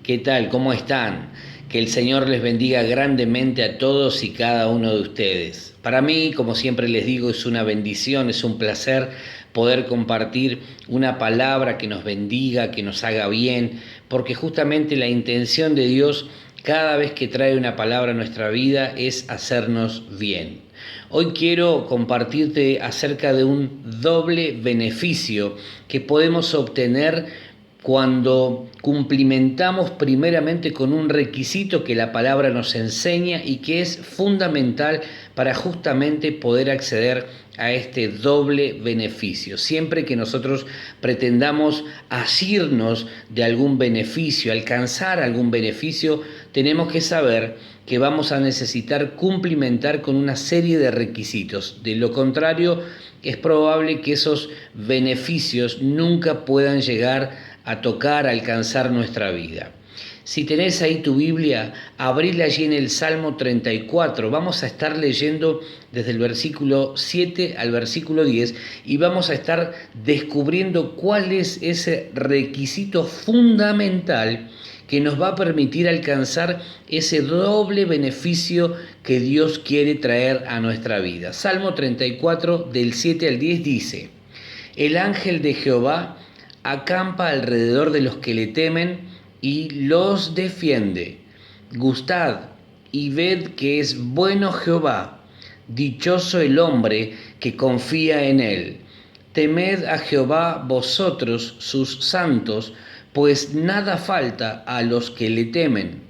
¿Qué tal? ¿Cómo están? Que el Señor les bendiga grandemente a todos y cada uno de ustedes. Para mí, como siempre les digo, es una bendición, es un placer poder compartir una palabra que nos bendiga, que nos haga bien, porque justamente la intención de Dios cada vez que trae una palabra a nuestra vida es hacernos bien. Hoy quiero compartirte acerca de un doble beneficio que podemos obtener cuando cumplimentamos primeramente con un requisito que la palabra nos enseña y que es fundamental para justamente poder acceder a este doble beneficio. Siempre que nosotros pretendamos asirnos de algún beneficio, alcanzar algún beneficio, tenemos que saber que vamos a necesitar cumplimentar con una serie de requisitos. De lo contrario, es probable que esos beneficios nunca puedan llegar a tocar, a alcanzar nuestra vida. Si tenés ahí tu Biblia, abrila allí en el Salmo 34. Vamos a estar leyendo desde el versículo 7 al versículo 10 y vamos a estar descubriendo cuál es ese requisito fundamental que nos va a permitir alcanzar ese doble beneficio que Dios quiere traer a nuestra vida. Salmo 34 del 7 al 10 dice: El ángel de Jehová acampa alrededor de los que le temen y los defiende. Gustad y ved que es bueno Jehová, dichoso el hombre que confía en él. Temed a Jehová vosotros, sus santos, pues nada falta a los que le temen.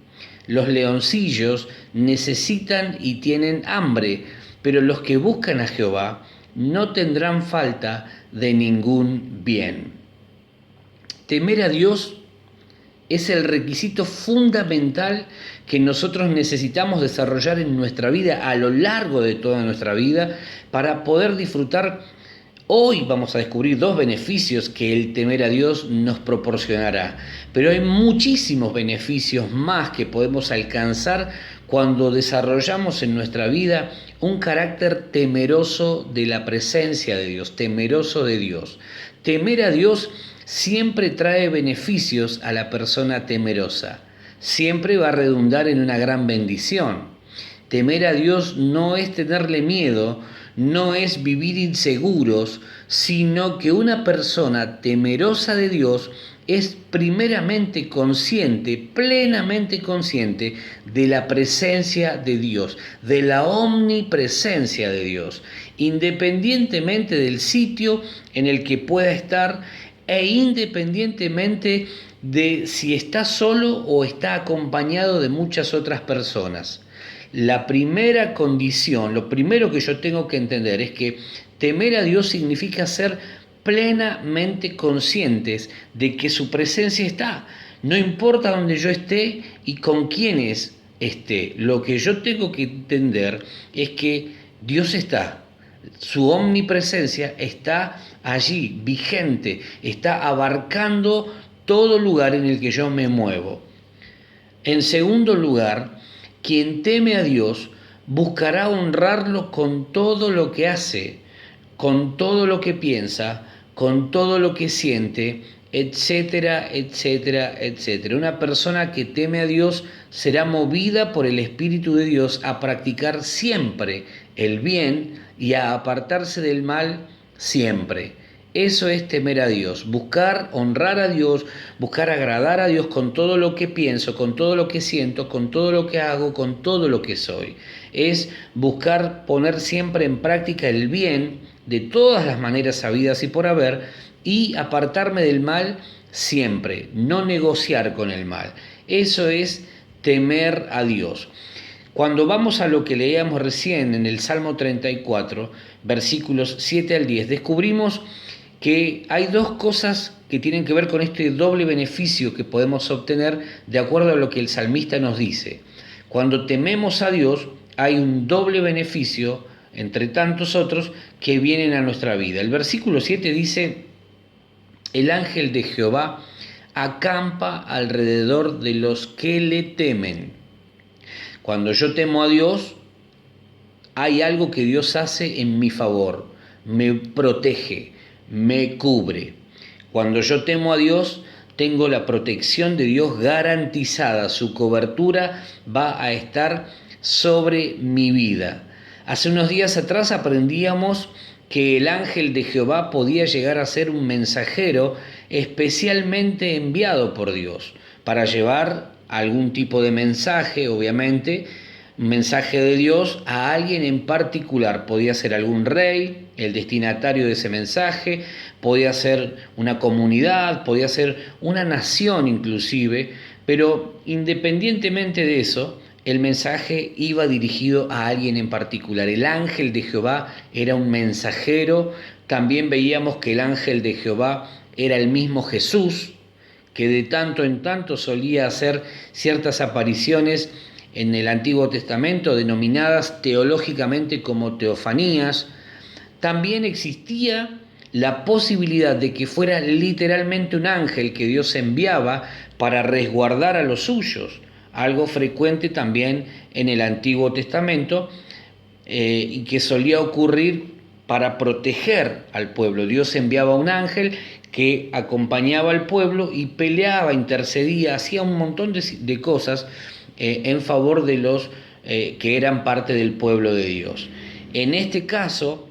Los leoncillos necesitan y tienen hambre, pero los que buscan a Jehová no tendrán falta de ningún bien. Temer a Dios es el requisito fundamental que nosotros necesitamos desarrollar en nuestra vida, a lo largo de toda nuestra vida, para poder disfrutar. Hoy vamos a descubrir dos beneficios que el temer a Dios nos proporcionará, pero hay muchísimos beneficios más que podemos alcanzar cuando desarrollamos en nuestra vida un carácter temeroso de la presencia de Dios, temeroso de Dios. Temer a Dios siempre trae beneficios a la persona temerosa, siempre va a redundar en una gran bendición. Temer a Dios no es tenerle miedo, no es vivir inseguros, sino que una persona temerosa de Dios es primeramente consciente, plenamente consciente de la presencia de Dios, de la omnipresencia de Dios, independientemente del sitio en el que pueda estar e independientemente de si está solo o está acompañado de muchas otras personas. La primera condición, lo primero que yo tengo que entender es que temer a Dios significa ser plenamente conscientes de que su presencia está. No importa dónde yo esté y con quiénes esté. Lo que yo tengo que entender es que Dios está. Su omnipresencia está allí, vigente, está abarcando todo lugar en el que yo me muevo. En segundo lugar, quien teme a Dios buscará honrarlo con todo lo que hace, con todo lo que piensa, con todo lo que siente, etcétera, etcétera, etcétera. Una persona que teme a Dios será movida por el Espíritu de Dios a practicar siempre el bien y a apartarse del mal siempre. Eso es temer a Dios, buscar honrar a Dios, buscar agradar a Dios con todo lo que pienso, con todo lo que siento, con todo lo que hago, con todo lo que soy. Es buscar poner siempre en práctica el bien de todas las maneras habidas y por haber y apartarme del mal siempre, no negociar con el mal. Eso es temer a Dios. Cuando vamos a lo que leíamos recién en el Salmo 34, versículos 7 al 10, descubrimos que hay dos cosas que tienen que ver con este doble beneficio que podemos obtener de acuerdo a lo que el salmista nos dice. Cuando tememos a Dios, hay un doble beneficio, entre tantos otros, que vienen a nuestra vida. El versículo 7 dice: El ángel de Jehová acampa alrededor de los que le temen. Cuando yo temo a Dios, hay algo que Dios hace en mi favor, me protege, me cubre. Cuando yo temo a Dios, tengo la protección de Dios garantizada, su cobertura va a estar sobre mi vida. Hace unos días atrás aprendíamos que el ángel de Jehová podía llegar a ser un mensajero especialmente enviado por Dios para llevar algún tipo de mensaje, obviamente, un mensaje de Dios a alguien en particular. Podía ser algún rey, el destinatario de ese mensaje, podía ser una comunidad, podía ser una nación inclusive, pero independientemente de eso, el mensaje iba dirigido a alguien en particular. El ángel de Jehová era un mensajero. También veíamos que el ángel de Jehová era el mismo Jesús, que de tanto en tanto solía hacer ciertas apariciones en el Antiguo Testamento, denominadas teológicamente como teofanías. También existía la posibilidad de que fuera literalmente un ángel que Dios enviaba para resguardar a los suyos, algo frecuente también en el Antiguo Testamento y que solía ocurrir para proteger al pueblo. Dios enviaba un ángel que acompañaba al pueblo y peleaba, intercedía, hacía un montón de cosas en favor de los que eran parte del pueblo de Dios. En este caso,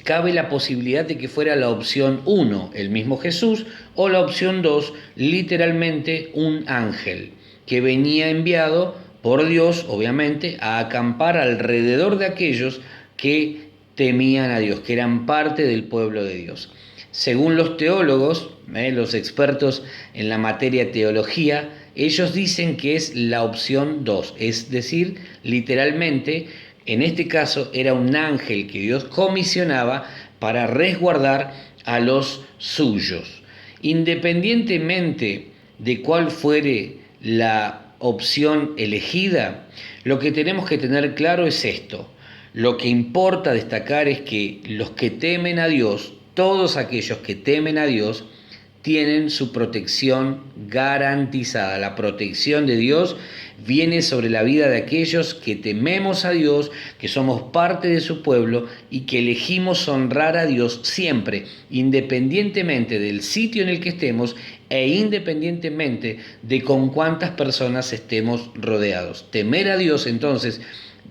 cabe la posibilidad de que fuera la opción 1, el mismo Jesús, o la opción 2, literalmente un ángel, que venía enviado por Dios, obviamente, a acampar alrededor de aquellos que temían a Dios, que eran parte del pueblo de Dios. Según los teólogos, los expertos en la materia teología, ellos dicen que es la opción 2, es decir, literalmente, en este caso era un ángel que Dios comisionaba para resguardar a los suyos. Independientemente de cuál fuere la opción elegida, lo que tenemos que tener claro es esto. Lo que importa destacar es que los que temen a Dios, todos aquellos que temen a Dios, tienen su protección garantizada. La protección de Dios viene sobre la vida de aquellos que tememos a Dios, que somos parte de su pueblo y que elegimos honrar a Dios siempre, independientemente del sitio en el que estemos e independientemente de con cuántas personas estemos rodeados. Temer a Dios, entonces,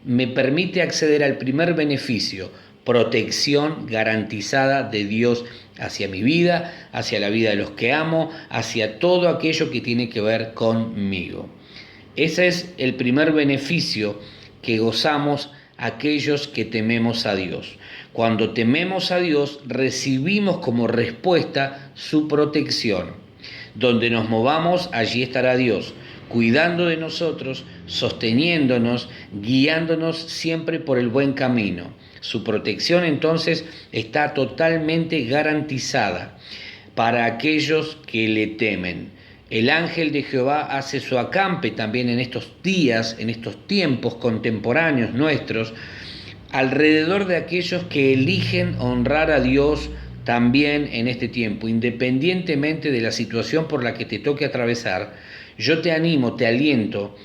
me permite acceder al primer beneficio: protección garantizada de Dios hacia mi vida, hacia la vida de los que amo, hacia todo aquello que tiene que ver conmigo. Ese es el primer beneficio que gozamos aquellos que tememos a Dios. Cuando tememos a Dios, recibimos como respuesta su protección. Donde nos movamos, allí estará Dios, cuidando de nosotros, sosteniéndonos, guiándonos siempre por el buen camino. Su protección entonces está totalmente garantizada para aquellos que le temen. El ángel de Jehová hace su acampe también en estos días, en estos tiempos contemporáneos nuestros, alrededor de aquellos que eligen honrar a Dios también en este tiempo. Independientemente de la situación por la que te toque atravesar, yo te animo, te aliento,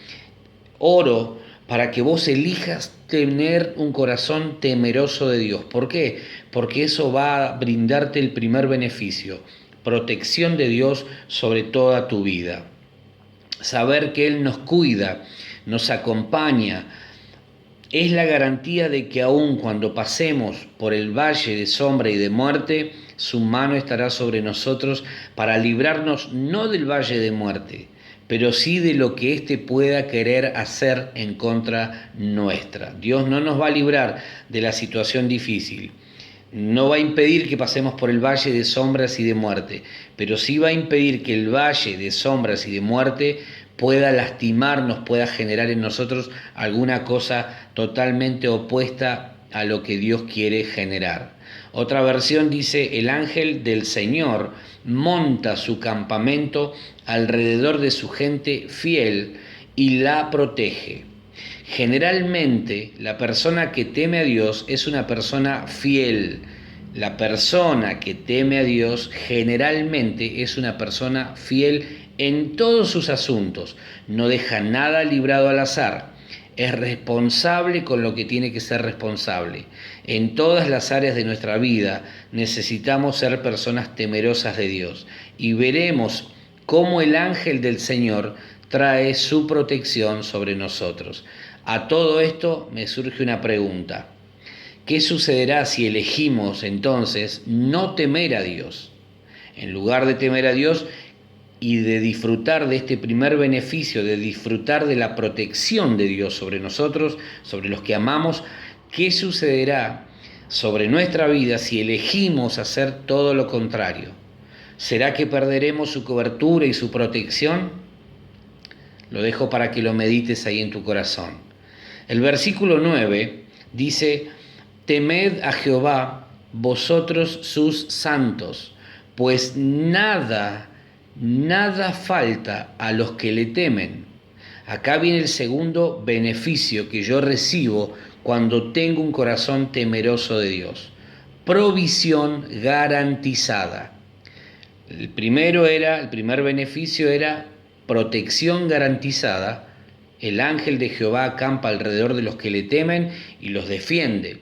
oro para que vos elijas tener un corazón temeroso de Dios. ¿Por qué? Porque eso va a brindarte el primer beneficio: protección de Dios sobre toda tu vida. Saber que Él nos cuida, nos acompaña, es la garantía de que aun cuando pasemos por el valle de sombra y de muerte, su mano estará sobre nosotros para librarnos no del valle de muerte, pero sí de lo que éste pueda querer hacer en contra nuestra. Dios no nos va a librar de la situación difícil, no va a impedir que pasemos por el valle de sombras y de muerte, pero sí va a impedir que el valle de sombras y de muerte pueda lastimarnos, pueda generar en nosotros alguna cosa totalmente opuesta a lo que Dios quiere generar. Otra versión dice: el ángel del Señor monta su campamento alrededor de su gente fiel y la protege. Generalmente, la persona que teme a Dios es una persona fiel. La persona que teme a Dios generalmente es una persona fiel en todos sus asuntos. No deja nada librado al azar. es responsable con lo que tiene que ser responsable. En todas las áreas de nuestra vida necesitamos ser personas temerosas de Dios y veremos cómo el ángel del Señor trae su protección sobre nosotros. A todo esto me surge una pregunta. ¿Qué sucederá si elegimos entonces no temer a Dios? En lugar de temer a Dios y de disfrutar de este primer beneficio, de disfrutar de la protección de Dios sobre nosotros, sobre los que amamos, ¿qué sucederá sobre nuestra vida si elegimos hacer todo lo contrario? ¿Será que perderemos su cobertura y su protección? Lo dejo para que lo medites ahí en tu corazón. El versículo 9 dice: temed a Jehová, vosotros sus santos, pues nada falta a los que le temen. Acá viene el segundo beneficio que yo recibo cuando tengo un corazón temeroso de Dios. Provisión garantizada. El primer beneficio era protección garantizada. El ángel de Jehová acampa alrededor de los que le temen y los defiende.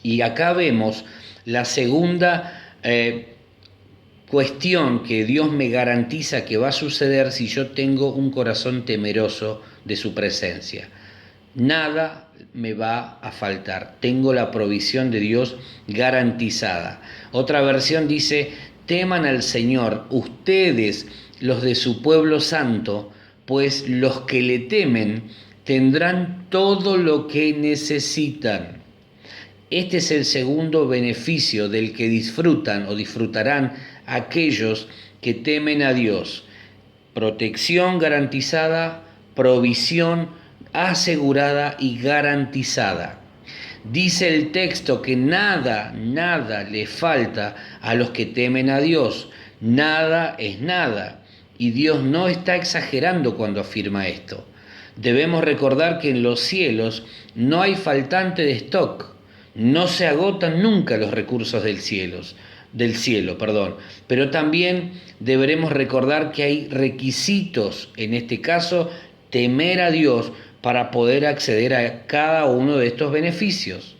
Y acá vemos la segunda cuestión que Dios me garantiza que va a suceder si yo tengo un corazón temeroso de su presencia. Nada me va a faltar. Tengo la provisión de Dios garantizada. Otra versión dice: teman al Señor, ustedes, los de su pueblo santo, pues los que le temen tendrán todo lo que necesitan. Este es el segundo beneficio del que disfrutan o disfrutarán aquellos que temen a Dios. Protección garantizada, provisión asegurada y garantizada. Dice el texto que nada le falta a los que temen a Dios. Nada es nada. Y Dios no está exagerando cuando afirma esto. Debemos recordar que en los cielos no hay faltante de stock. No se agotan nunca los recursos del cielo, pero también deberemos recordar que hay requisitos, en este caso, temer a Dios para poder acceder a cada uno de estos beneficios.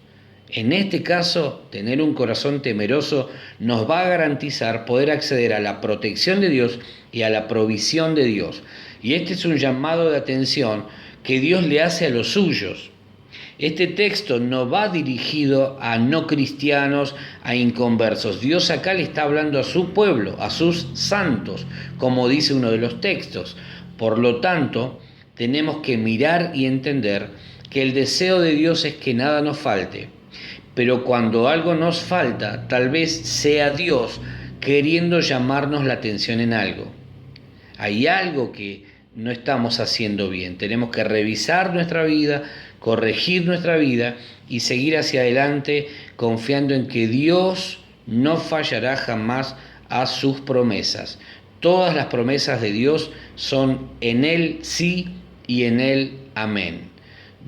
En este caso, tener un corazón temeroso nos va a garantizar poder acceder a la protección de Dios y a la provisión de Dios. Y este es un llamado de atención que Dios le hace a los suyos. Este texto no va dirigido a no cristianos, a inconversos. Dios acá le está hablando a su pueblo, a sus santos, como dice uno de los textos. Por lo tanto, tenemos que mirar y entender que el deseo de Dios es que nada nos falte. Pero cuando algo nos falta, tal vez sea Dios queriendo llamarnos la atención en algo. Hay algo que no estamos haciendo bien. Tenemos que revisar nuestra vida, corregir nuestra vida y seguir hacia adelante confiando en que Dios no fallará jamás a sus promesas. Todas las promesas de Dios son en Él sí y en Él amén.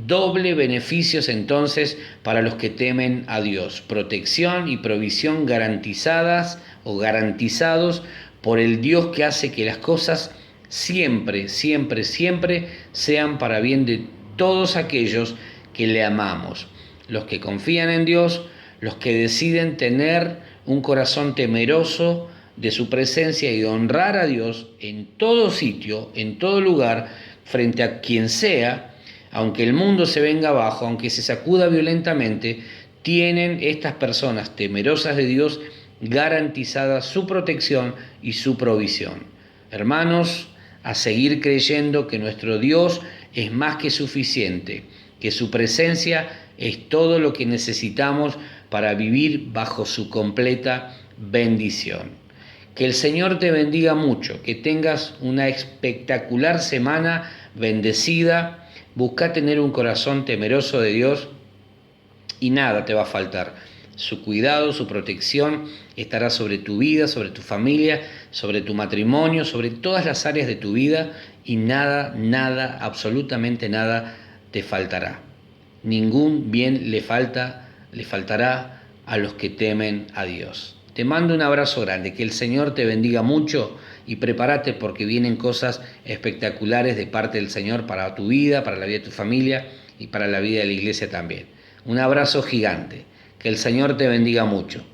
Doble beneficios entonces para los que temen a Dios. Protección y provisión garantizadas o garantizados por el Dios que hace que las cosas siempre sean para bien de todos aquellos que le amamos. Los que confían en Dios, los que deciden tener un corazón temeroso de su presencia y honrar a Dios en todo sitio, en todo lugar, frente a quien sea, aunque el mundo se venga abajo, aunque se sacuda violentamente, tienen estas personas temerosas de Dios garantizada su protección y su provisión. Hermanos, a seguir creyendo que nuestro Dios es más que suficiente, que su presencia es todo lo que necesitamos para vivir bajo su completa bendición. Que el Señor te bendiga mucho, que tengas una espectacular semana bendecida. Busca tener un corazón temeroso de Dios y nada te va a faltar. Su cuidado, su protección estará sobre tu vida, sobre tu familia, sobre tu matrimonio, sobre todas las áreas de tu vida y nada, absolutamente nada te faltará. Ningún bien le faltará a los que temen a Dios. Te mando un abrazo grande, que el Señor te bendiga mucho y prepárate porque vienen cosas espectaculares de parte del Señor para tu vida, para la vida de tu familia y para la vida de la iglesia también. Un abrazo gigante. Que el Señor te bendiga mucho.